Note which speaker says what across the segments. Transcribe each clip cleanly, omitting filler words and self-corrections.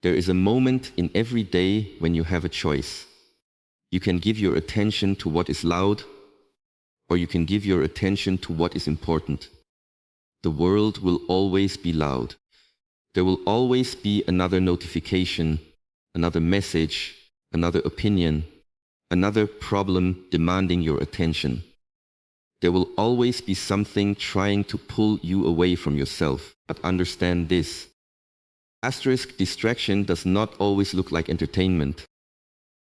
Speaker 1: There is a moment in every day when you have a choice. You can give your attention to what is loud, or you can give your attention to what is important. The world will always be loud. There will always be another notification, another message, another opinion, another problem demanding your attention. There will always be something trying to pull you away from yourself. But understand this. Asterisk distraction does not always look like entertainment.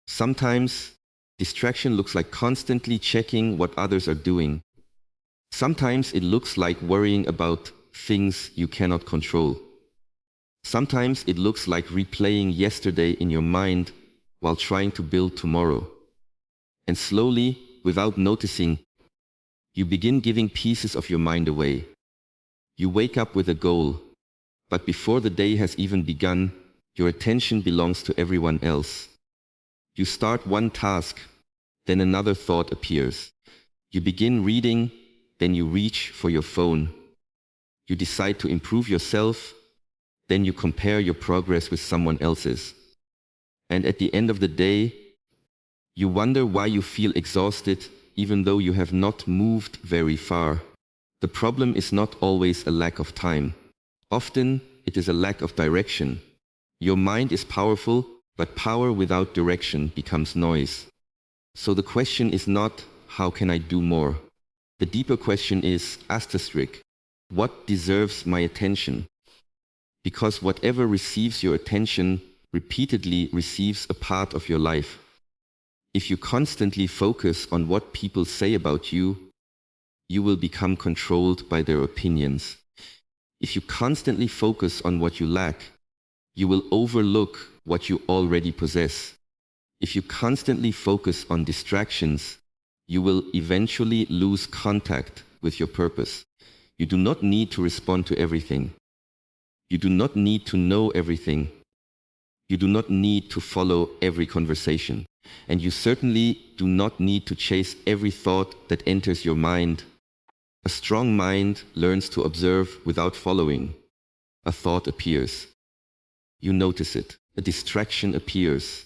Speaker 1: Sometimes distraction looks like constantly checking what others are doing. Sometimes it looks like worrying about things you cannot control. Sometimes it looks like replaying yesterday in your mind while trying to build tomorrow. And slowly, without noticing, you begin giving pieces of your mind away. You wake up with a goal, but before the day has even begun, your attention belongs to everyone else. You start one task, then another thought appears. You begin reading, then you reach for your phone. You decide to improve yourself, then you compare your progress with someone else's. And at the end of the day, you wonder why you feel exhausted even though you have not moved very far. The problem is not always a lack of time. Often, it is a lack of direction. Your mind is powerful, but power without direction becomes noise. So the question is not, how can I do more? The deeper question is, asterisk, what deserves my attention? Because whatever receives your attention repeatedly receives a part of your life. If you constantly focus on what people say about you, you will become controlled by their opinions. If you constantly focus on what you lack, you will overlook what you already possess. If you constantly focus on distractions, you will eventually lose contact with your purpose. You do not need to respond to everything. You do not need to know everything. You do not need to follow every conversation. And you certainly do not need to chase every thought that enters your mind. A strong mind learns to observe without following. A thought appears. You notice it. A distraction appears.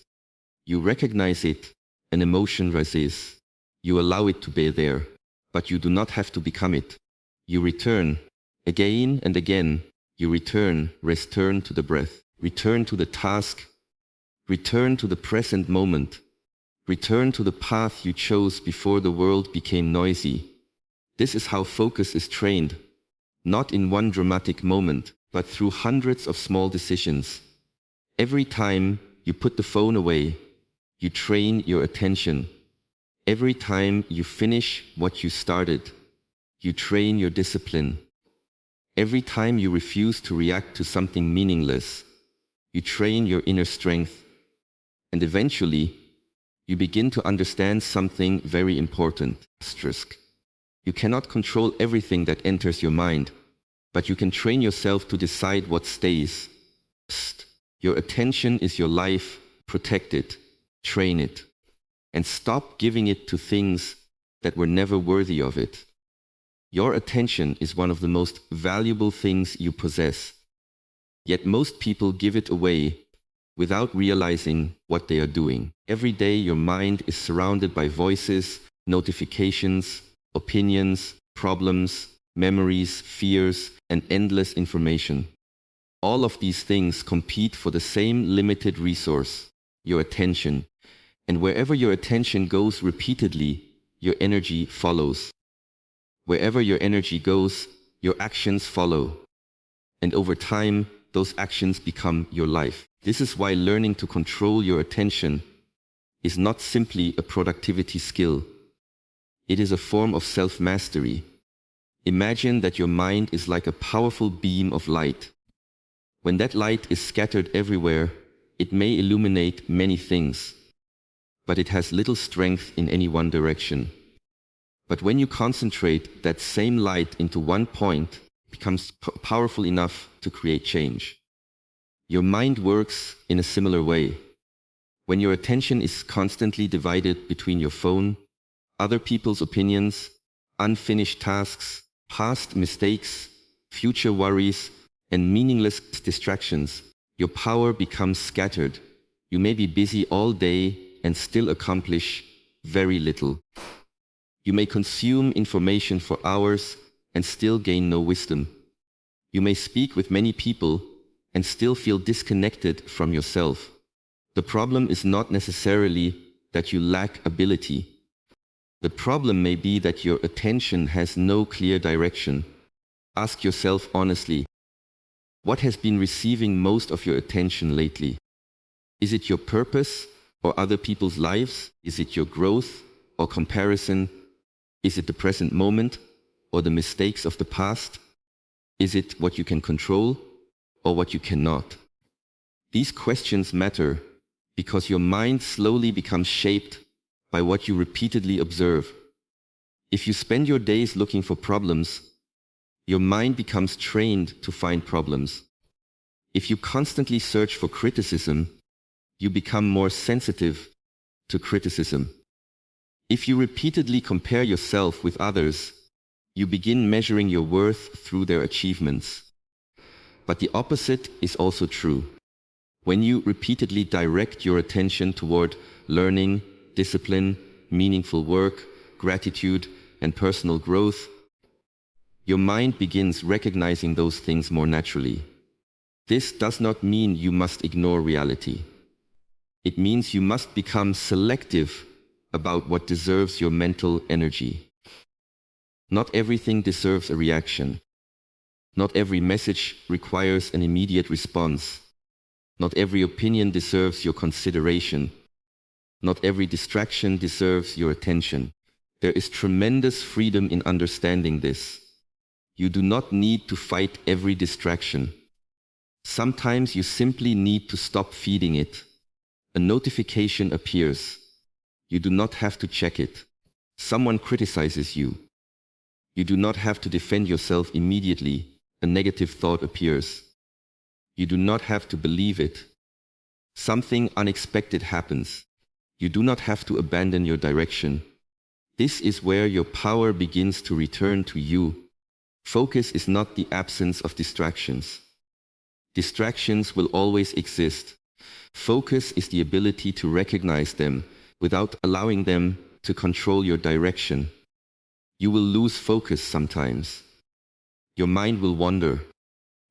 Speaker 1: You recognize it. An emotion rises. You allow it to be there, but you do not have to become it. You return. Again and again, you return to the breath. Return to the task. Return to the present moment. Return to the path you chose before the world became noisy. This is how focus is trained, not in one dramatic moment, but through hundreds of small decisions. Every time you put the phone away, you train your attention. Every time you finish what you started, you train your discipline. Every time you refuse to react to something meaningless, you train your inner strength. And eventually, you begin to understand something very important. Asterisk. You cannot control everything that enters your mind, but you can train yourself to decide what stays. Your attention is your life. Protect it. Train it. And stop giving it to things that were never worthy of it. Your attention is one of the most valuable things you possess. Yet most people give it away without realizing what they are doing. Every day your mind is surrounded by voices, notifications, opinions, problems, memories, fears, and endless information. All of these things compete for the same limited resource, your attention. And wherever your attention goes repeatedly, your energy follows. Wherever your energy goes, your actions follow. And over time, those actions become your life. This is why learning to control your attention is not simply a productivity skill. It is a form of self-mastery. Imagine that your mind is like a powerful beam of light. When that light is scattered everywhere, it may illuminate many things, but it has little strength in any one direction. But when you concentrate that same light into one point, it becomes powerful enough to create change. Your mind works in a similar way. When your attention is constantly divided between your phone, other people's opinions, unfinished tasks, past mistakes, future worries, and meaningless distractions, Your power becomes scattered. You may be busy all day and still accomplish very little. You may consume information for hours and still gain no wisdom. You may speak with many people and still feel disconnected from yourself. The problem is not necessarily that you lack ability. The problem may be that your attention has no clear direction. Ask yourself honestly, what has been receiving most of your attention lately? Is it your purpose or other people's lives? Is it your growth or comparison? Is it the present moment or the mistakes of the past? Is it what you can control or what you cannot? These questions matter because your mind slowly becomes shaped by what you repeatedly observe. If you spend your days looking for problems, your mind becomes trained to find problems. If you constantly search for criticism, you become more sensitive to criticism. If you repeatedly compare yourself with others, you begin measuring your worth through their achievements. But the opposite is also true. When you repeatedly direct your attention toward learning, discipline, meaningful work, gratitude, and personal growth, your mind begins recognizing those things more naturally. This does not mean you must ignore reality. It means you must become selective about what deserves your mental energy. Not everything deserves a reaction. Not every message requires an immediate response. Not every opinion deserves your consideration. Not every distraction deserves your attention. There is tremendous freedom in understanding this. You do not need to fight every distraction. Sometimes you simply need to stop feeding it. A notification appears. You do not have to check it. Someone criticizes you. You do not have to defend yourself immediately. A negative thought appears. You do not have to believe it. Something unexpected happens. You do not have to abandon your direction. This is where your power begins to return to you. Focus is not the absence of distractions. Distractions will always exist. Focus is the ability to recognize them without allowing them to control your direction. You will lose focus sometimes. Your mind will wander.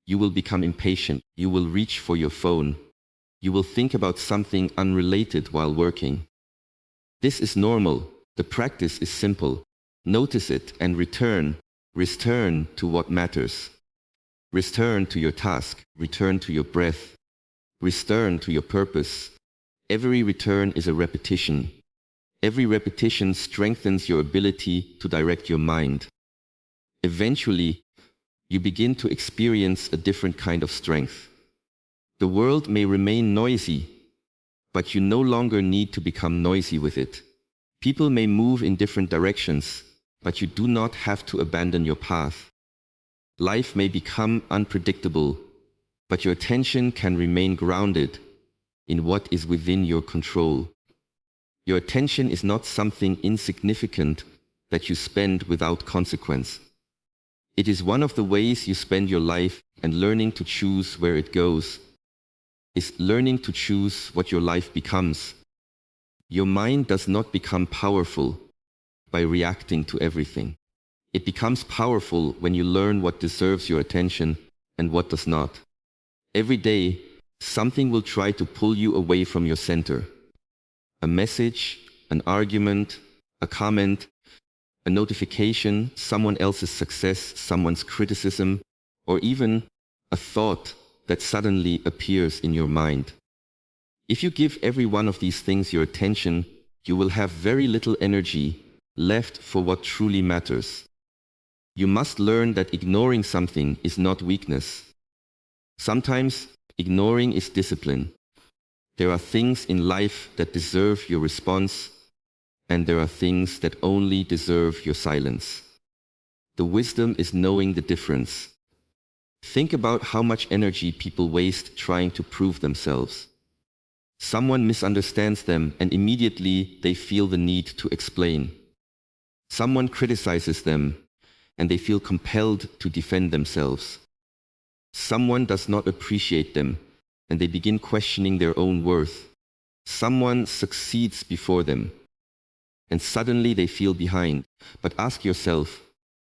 Speaker 1: You will become impatient. You will reach for your phone. You will think about something unrelated while working. This is normal. The practice is simple. Notice it and return. Return to what matters. Return to your task. Return to your breath. Return to your purpose. Every return is a repetition. Every repetition strengthens your ability to direct your mind. Eventually, you begin to experience a different kind of strength. The world may remain noisy, but you no longer need to become noisy with it. People may move in different directions, but you do not have to abandon your path. Life may become unpredictable, but your attention can remain grounded in what is within your control. Your attention is not something insignificant that you spend without consequence. It is one of the ways you spend your life, and learning to choose where it goes is learning to choose what your life becomes. Your mind does not become powerful by reacting to everything. It becomes powerful when you learn what deserves your attention and what does not. Every day, something will try to pull you away from your center. A message, an argument, a comment, a notification, someone else's success, someone's criticism, or even a thought that suddenly appears in your mind. If you give every one of these things your attention, you will have very little energy left for what truly matters. You must learn that ignoring something is not weakness. Sometimes ignoring is discipline. There are things in life that deserve your response, and there are things that only deserve your silence. The wisdom is knowing the difference. Think about how much energy people waste trying to prove themselves. Someone misunderstands them and immediately they feel the need to explain. Someone criticizes them and they feel compelled to defend themselves. Someone does not appreciate them and they begin questioning their own worth. Someone succeeds before them, and suddenly they feel behind. But ask yourself,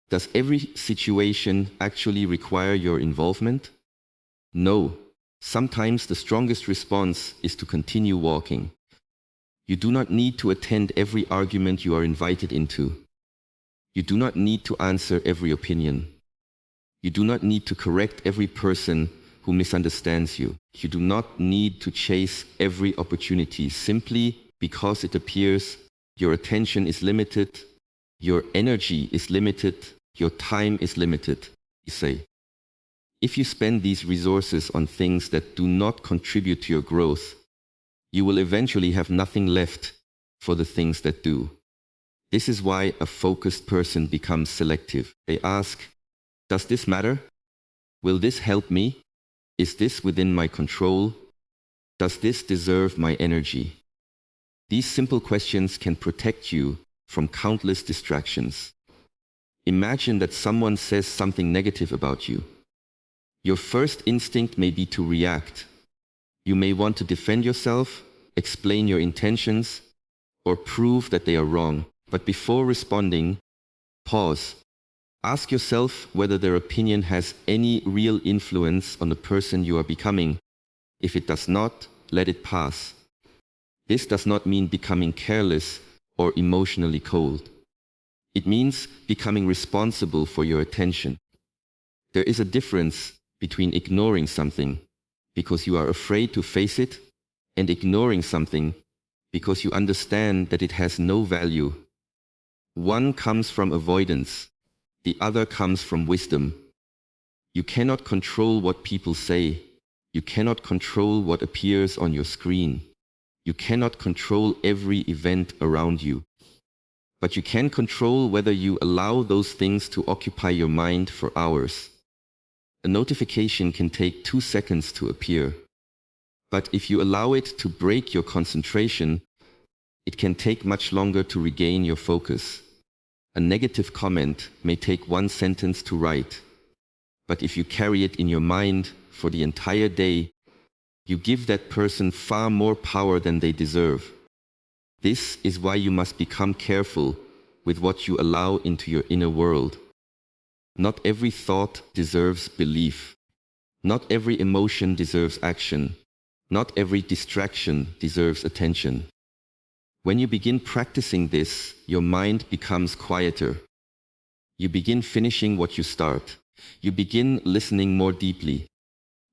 Speaker 1: does every situation actually require your involvement? No. Sometimes the strongest response is to continue walking. You do not need to attend every argument you are invited into. You do not need to answer every opinion. You do not need to correct every person who misunderstands you. You do not need to chase every opportunity simply because it appears your attention is limited, your energy is limited, your time is limited, you say. If you spend these resources on things that do not contribute to your growth, you will eventually have nothing left for the things that do. This is why a focused person becomes selective. They ask, does this matter? Will this help me? Is this within my control? Does this deserve my energy? These simple questions can protect you from countless distractions. Imagine that someone says something negative about you. Your first instinct may be to react. You may want to defend yourself, explain your intentions, or prove that they are wrong. But before responding, pause. Ask yourself whether their opinion has any real influence on the person you are becoming. If it does not, let it pass. This does not mean becoming careless or emotionally cold. It means becoming responsible for your attention. There is a difference between ignoring something because you are afraid to face it and ignoring something because you understand that it has no value. One comes from avoidance, the other comes from wisdom. You cannot control what people say. You cannot control what appears on your screen. You cannot control every event around you. But you can control whether you allow those things to occupy your mind for hours. A notification can take 2 seconds to appear. But if you allow it to break your concentration, it can take much longer to regain your focus. A negative comment may take 1 sentence to write. But if you carry it in your mind for the entire day, you give that person far more power than they deserve. This is why you must become careful with what you allow into your inner world. Not every thought deserves belief. Not every emotion deserves action. Not every distraction deserves attention. When you begin practicing this, your mind becomes quieter. You begin finishing what you start. You begin listening more deeply.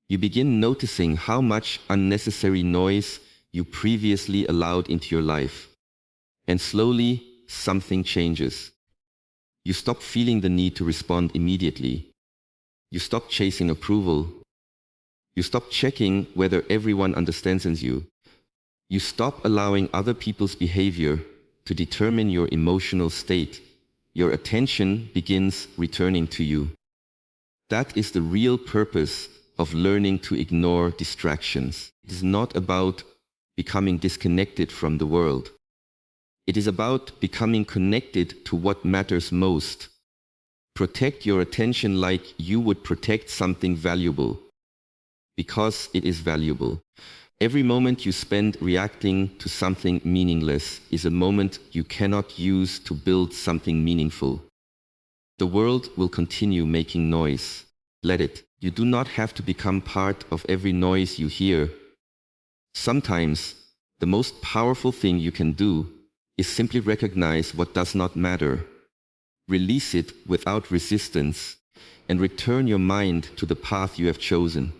Speaker 1: You begin noticing how much unnecessary noise you previously allowed into your life. And slowly, something changes. You stop feeling the need to respond immediately. You stop chasing approval. You stop checking whether everyone understands you. You stop allowing other people's behavior to determine your emotional state. Your attention begins returning to you. That is the real purpose of learning to ignore distractions. It is not about becoming disconnected from the world. It is about becoming connected to what matters most. Protect your attention like you would protect something valuable, because it is valuable. Every moment you spend reacting to something meaningless is a moment you cannot use to build something meaningful. The world will continue making noise. Let it. You do not have to become part of every noise you hear. Sometimes, the most powerful thing you can do is simply recognize what does not matter. Release it without resistance and return your mind to the path you have chosen.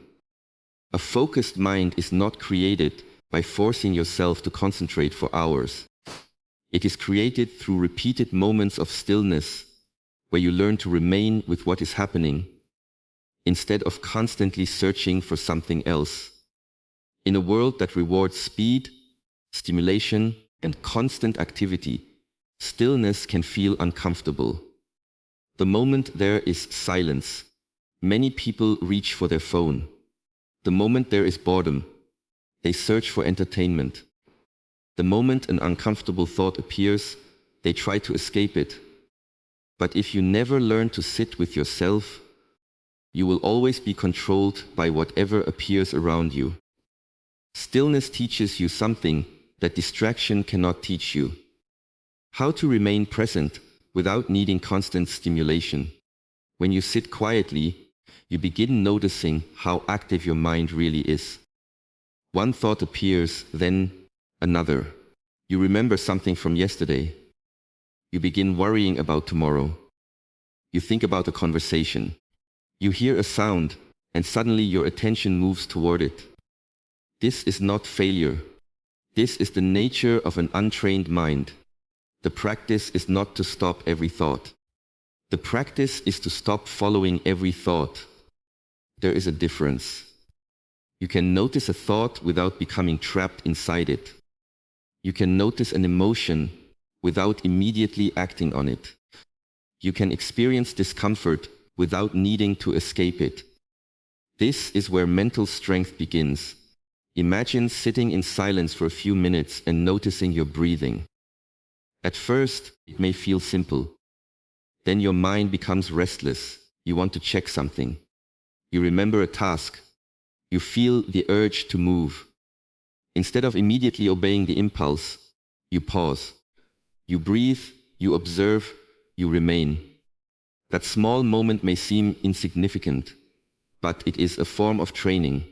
Speaker 1: A focused mind is not created by forcing yourself to concentrate for hours. It is created through repeated moments of stillness, where you learn to remain with what is happening, instead of constantly searching for something else. In a world that rewards speed, stimulation, and constant activity, stillness can feel uncomfortable. The moment there is silence, many people reach for their phone. The moment there is boredom, they search for entertainment. The moment an uncomfortable thought appears, they try to escape it. But if you never learn to sit with yourself, you will always be controlled by whatever appears around you. Stillness teaches you something that distraction cannot teach you. How to remain present without needing constant stimulation. When you sit quietly, you begin noticing how active your mind really is. One thought appears, then another. You remember something from yesterday. You begin worrying about tomorrow. You think about a conversation. You hear a sound, and suddenly your attention moves toward it. This is not failure. This is the nature of an untrained mind. The practice is not to stop every thought. The practice is to stop following every thought. There is a difference. You can notice a thought without becoming trapped inside it. You can notice an emotion without immediately acting on it. You can experience discomfort without needing to escape it. This is where mental strength begins. Imagine sitting in silence for a few minutes and noticing your breathing. At first, it may feel simple. Then your mind becomes restless. You want to check something. You remember a task. You feel the urge to move. Instead of immediately obeying the impulse, you pause. You breathe, you observe, you remain. That small moment may seem insignificant, but it is a form of training.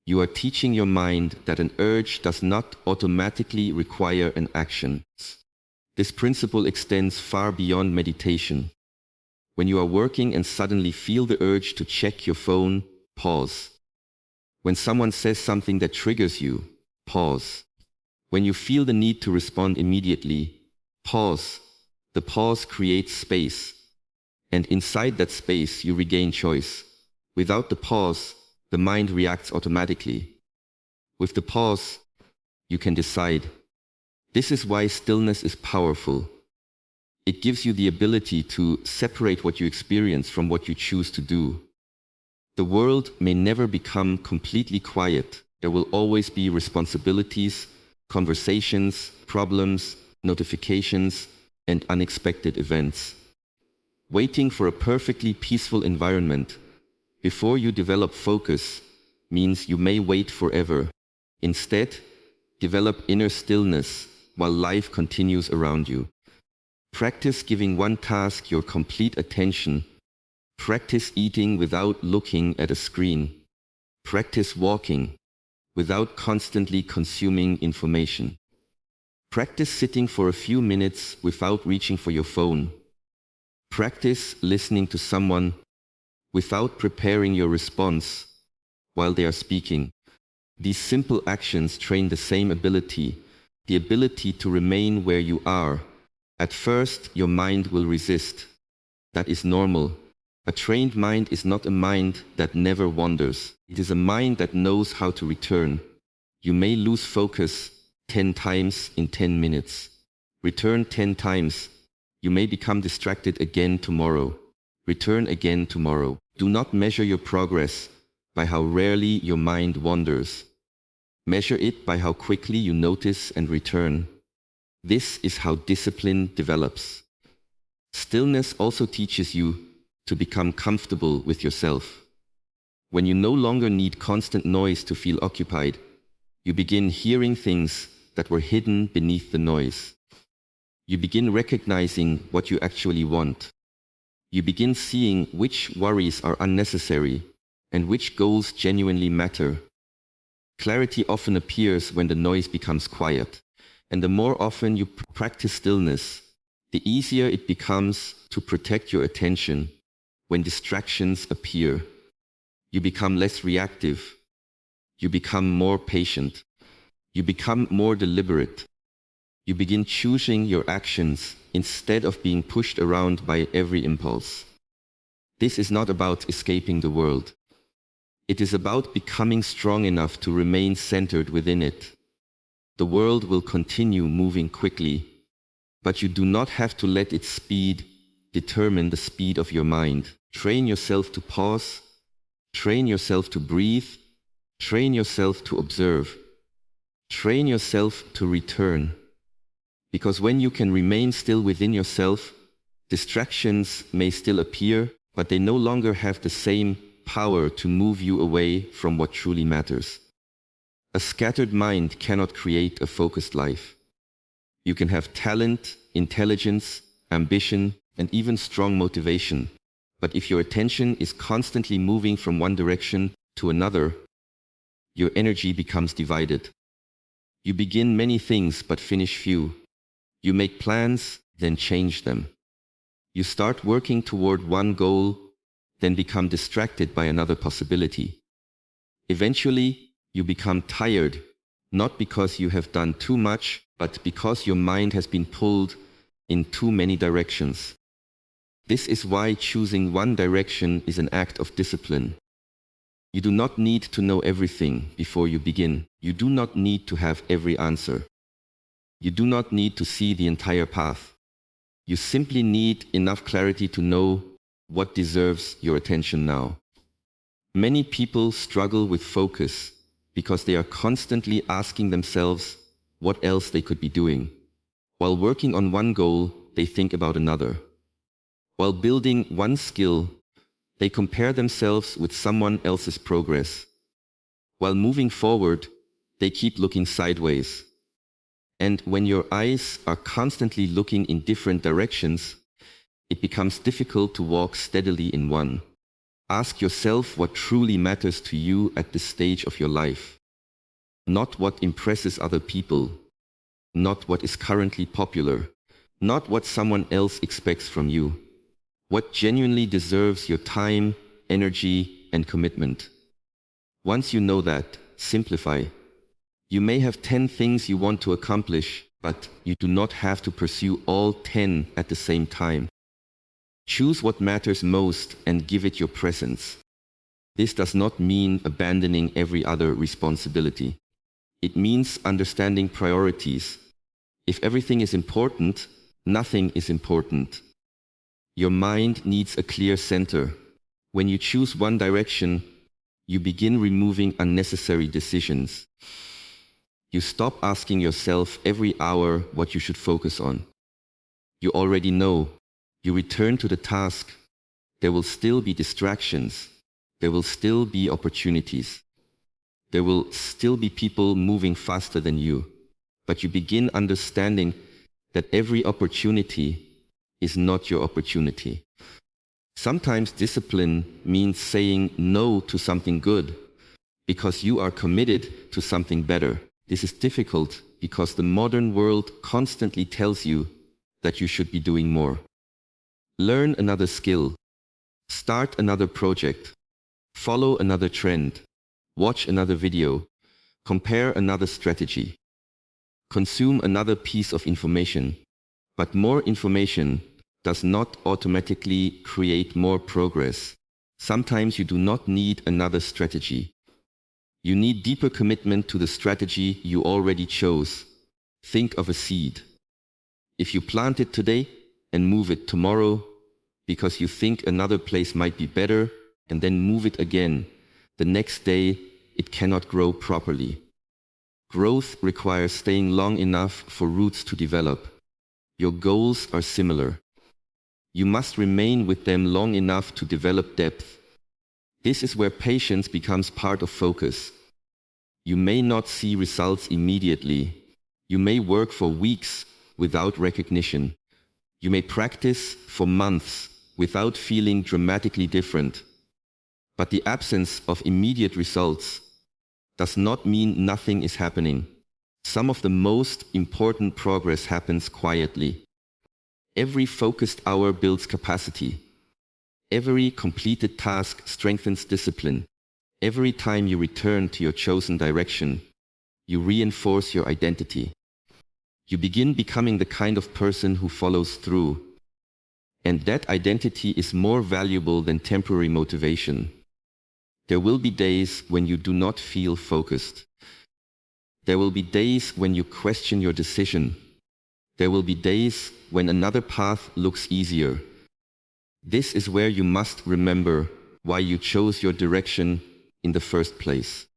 Speaker 1: You are teaching your mind that an urge does not automatically require an action. This principle extends far beyond meditation. When you are working and suddenly feel the urge to check your phone, pause. When someone says something that triggers you, pause. When you feel the need to respond immediately, pause. The pause creates space. And inside that space, you regain choice. Without the pause, the mind reacts automatically. With the pause, you can decide. This is why stillness is powerful. It gives you the ability to separate what you experience from what you choose to do. The world may never become completely quiet. There will always be responsibilities, conversations, problems, notifications, and unexpected events. Waiting for a perfectly peaceful environment before you develop focus means you may wait forever. Instead, develop inner stillness while life continues around you. Practice giving one task your complete attention. Practice eating without looking at a screen. Practice walking without constantly consuming information. Practice sitting for a few minutes without reaching for your phone. Practice listening to someone without preparing your response while they are speaking. These simple actions train the same ability, the ability to remain where you are. At first, your mind will resist. That is normal. A trained mind is not a mind that never wanders. It is a mind that knows how to return. You may lose focus 10 times in 10 minutes. Return 10 times. You may become distracted again tomorrow. Return again tomorrow. Do not measure your progress by how rarely your mind wanders. Measure it by how quickly you notice and return. This is how discipline develops. Stillness also teaches you to become comfortable with yourself. When you no longer need constant noise to feel occupied, you begin hearing things that were hidden beneath the noise. You begin recognizing what you actually want. You begin seeing which worries are unnecessary and which goals genuinely matter. Clarity often appears when the noise becomes quiet, and the more often you practice stillness, the easier it becomes to protect your attention when distractions appear. You become less reactive. You become more patient. You become more deliberate. You begin choosing your actions instead of being pushed around by every impulse. This is not about escaping the world. It is about becoming strong enough to remain centered within it. The world will continue moving quickly, but you do not have to let its speed determine the speed of your mind. Train yourself to pause. Train yourself to breathe. Train yourself to observe. Train yourself to return. Because when you can remain still within yourself, distractions may still appear, but they no longer have the same power to move you away from what truly matters. A scattered mind cannot create a focused life. You can have talent, intelligence, ambition, and even strong motivation. But if your attention is constantly moving from one direction to another, your energy becomes divided. You begin many things but finish few. You make plans, then change them. You start working toward one goal, then become distracted by another possibility. Eventually, you become tired, not because you have done too much, but because your mind has been pulled in too many directions. This is why choosing one direction is an act of discipline. You do not need to know everything before you begin. You do not need to have every answer. You do not need to see the entire path. You simply need enough clarity to know what deserves your attention now. Many people struggle with focus because they are constantly asking themselves what else they could be doing. While working on one goal, they think about another. While building one skill, they compare themselves with someone else's progress. While moving forward, they keep looking sideways. And when your eyes are constantly looking in different directions, it becomes difficult to walk steadily in one. Ask yourself what truly matters to you at this stage of your life. Not what impresses other people, not what is currently popular, not what someone else expects from you. What genuinely deserves your time, energy, and commitment. Once you know that, simplify. You may have 10 things you want to accomplish, but you do not have to pursue all 10 at the same time. Choose what matters most and give it your presence. This does not mean abandoning every other responsibility. It means understanding priorities. If everything is important, nothing is important. Your mind needs a clear center. When you choose one direction, you begin removing unnecessary decisions. You stop asking yourself every hour what you should focus on. You already know. You return to the task. There will still be distractions. There will still be opportunities. There will still be people moving faster than you. But you begin understanding that every opportunity is not your opportunity. Sometimes discipline means saying no to something good because you are committed to something better. This is difficult because the modern world constantly tells you that you should be doing more. Learn another skill. Start another project. Follow another trend. Watch another video. Compare another strategy. Consume another piece of information. But more information does not automatically create more progress. Sometimes you do not need another strategy. You need deeper commitment to the strategy you already chose. Think of a seed. If you plant it today and move it tomorrow because you think another place might be better and then move it again, the next day it cannot grow properly. Growth requires staying long enough for roots to develop. Your goals are similar. You must remain with them long enough to develop depth. This is where patience becomes part of focus. You may not see results immediately. You may work for weeks without recognition. You may practice for months without feeling dramatically different. But the absence of immediate results does not mean nothing is happening. Some of the most important progress happens quietly. Every focused hour builds capacity. Every completed task strengthens discipline. Every time you return to your chosen direction, you reinforce your identity. You begin becoming the kind of person who follows through. And that identity is more valuable than temporary motivation. There will be days when you do not feel focused. There will be days when you question your decision. There will be days when another path looks easier. This is where you must remember why you chose your direction in the first place.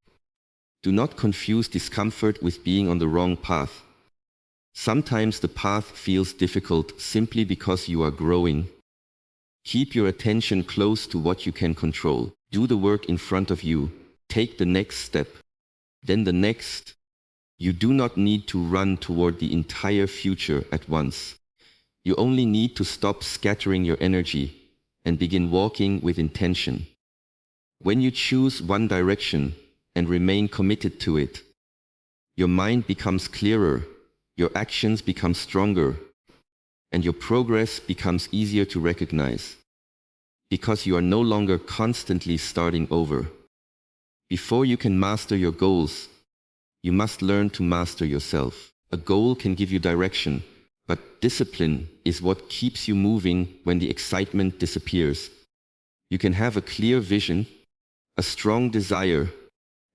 Speaker 1: Do not confuse discomfort with being on the wrong path. Sometimes the path feels difficult simply because you are growing. Keep your attention close to what you can control. Do the work in front of you. Take the next step. then the next. You do not need to run toward the entire future at once. You only need to stop scattering your energy and begin walking with intention. When you choose one direction and remain committed to it, your mind becomes clearer, your actions become stronger, and your progress becomes easier to recognize, because you are no longer constantly starting over. Before you can master your goals, you must learn to master yourself. A goal can give you direction, but discipline is what keeps you moving when the excitement disappears. You can have a clear vision, a strong desire,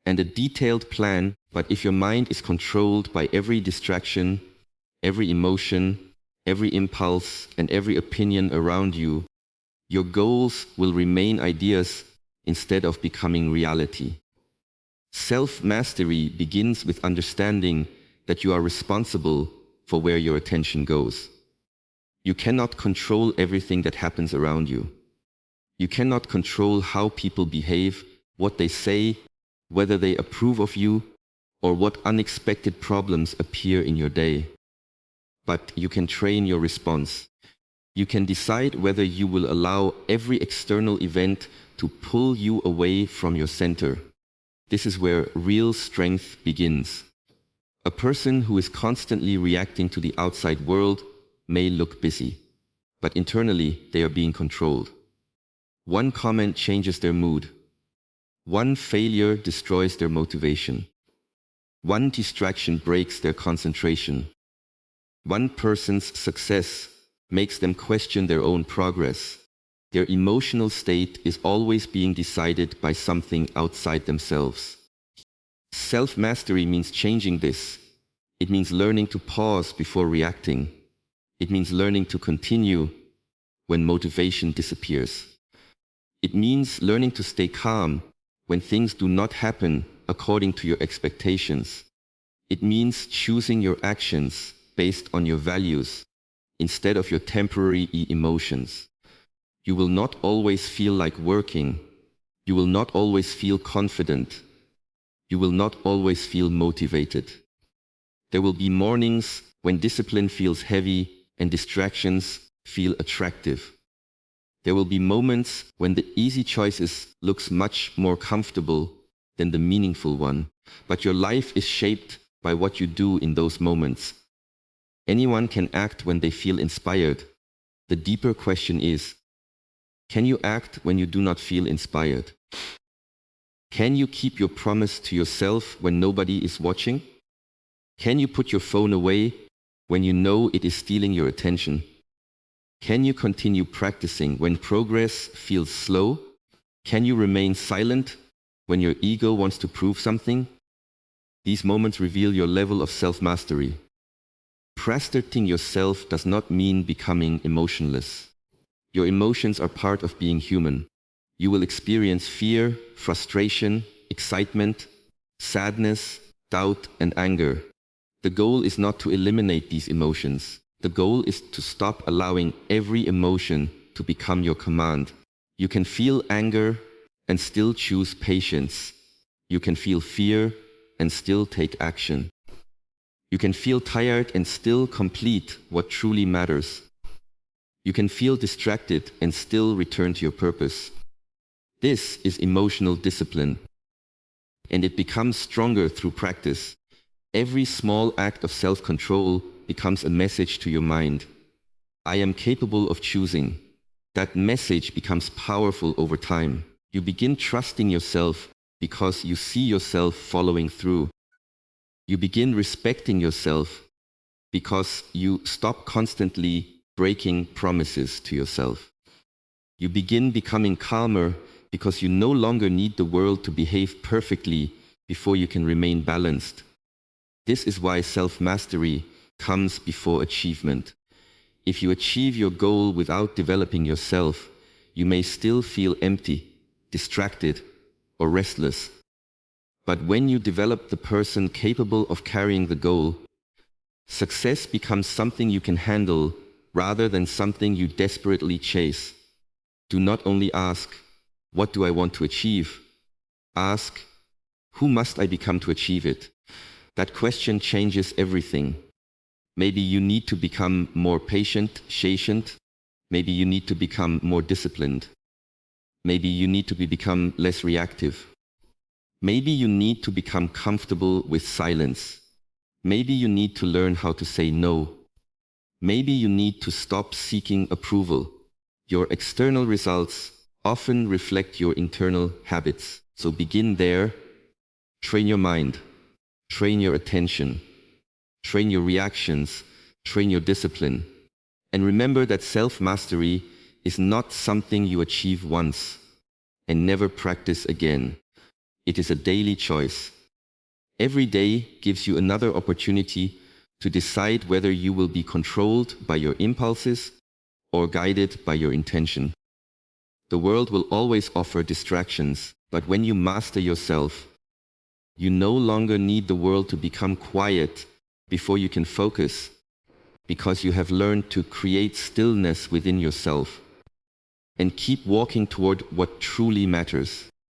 Speaker 1: and a detailed plan, but if your mind is controlled by every distraction, every emotion, every impulse, and every opinion around you, your goals will remain ideas instead of becoming reality. Self-mastery begins with understanding that you are responsible for where your attention goes. You cannot control everything that happens around you. You cannot control how people behave, what they say, whether they approve of you, or what unexpected problems appear in your day. But you can train your response. You can decide whether you will allow every external event to pull you away from your center. This is where real strength begins. A person who is constantly reacting to the outside world may look busy, but internally they are being controlled. One comment changes their mood. One failure destroys their motivation. One distraction breaks their concentration. One person's success makes them question their own progress. Their emotional state is always being decided by something outside themselves. Self-mastery means changing this. It means learning to pause before reacting. It means learning to continue when motivation disappears. It means learning to stay calm when things do not happen according to your expectations. It means choosing your actions based on your values instead of your temporary emotions. You will not always feel like working. You will not always feel confident. You will not always feel motivated. There will be mornings when discipline feels heavy and distractions feel attractive. There will be moments when the easy choices looks much more comfortable than the meaningful one. But your life is shaped by what you do in those moments. Anyone can act when they feel inspired. The deeper question is, can you act when you do not feel inspired? Can you keep your promise to yourself when nobody is watching? Can you put your phone away when you know it is stealing your attention? Can you continue practicing when progress feels slow? Can you remain silent when your ego wants to prove something? These moments reveal your level of self-mastery. Trusting yourself does not mean becoming emotionless. Your emotions are part of being human. You will experience fear, frustration, excitement, sadness, doubt, and anger. The goal is not to eliminate these emotions. The goal is to stop allowing every emotion to become your command. You can feel anger and still choose patience. You can feel fear and still take action. You can feel tired and still complete what truly matters. You can feel distracted and still return to your purpose. This is emotional discipline, and it becomes stronger through practice. Every small act of self-control becomes a message to your mind. I am capable of choosing. That message becomes powerful over time. You begin trusting yourself because you see yourself following through. You begin respecting yourself because you stop constantly breaking promises to yourself. You begin becoming calmer because you no longer need the world to behave perfectly before you can remain balanced. This is why self-mastery comes before achievement. If you achieve your goal without developing yourself, you may still feel empty, distracted, or restless. But when you develop the person capable of carrying the goal, success becomes something you can handle rather than something you desperately chase. Do not only ask, what do I want to achieve? Ask, Who must I become to achieve it? That question changes everything. Maybe you need to become more patient. Maybe you need to become more disciplined. Maybe you need to become less reactive. Maybe you need to become comfortable with silence. Maybe you need to learn how to say no. Maybe you need to stop seeking approval. Your external results often reflect your internal habits. So begin there. Train your mind. Train your attention. Train your reactions. Train your discipline. And remember that self-mastery is not something you achieve once and never practice again. It is a daily choice. Every day gives you another opportunity to decide whether you will be controlled by your impulses or guided by your intention. The world will always offer distractions, but when you master yourself, you no longer need the world to become quiet before you can focus, because you have learned to create stillness within yourself and keep walking toward what truly matters.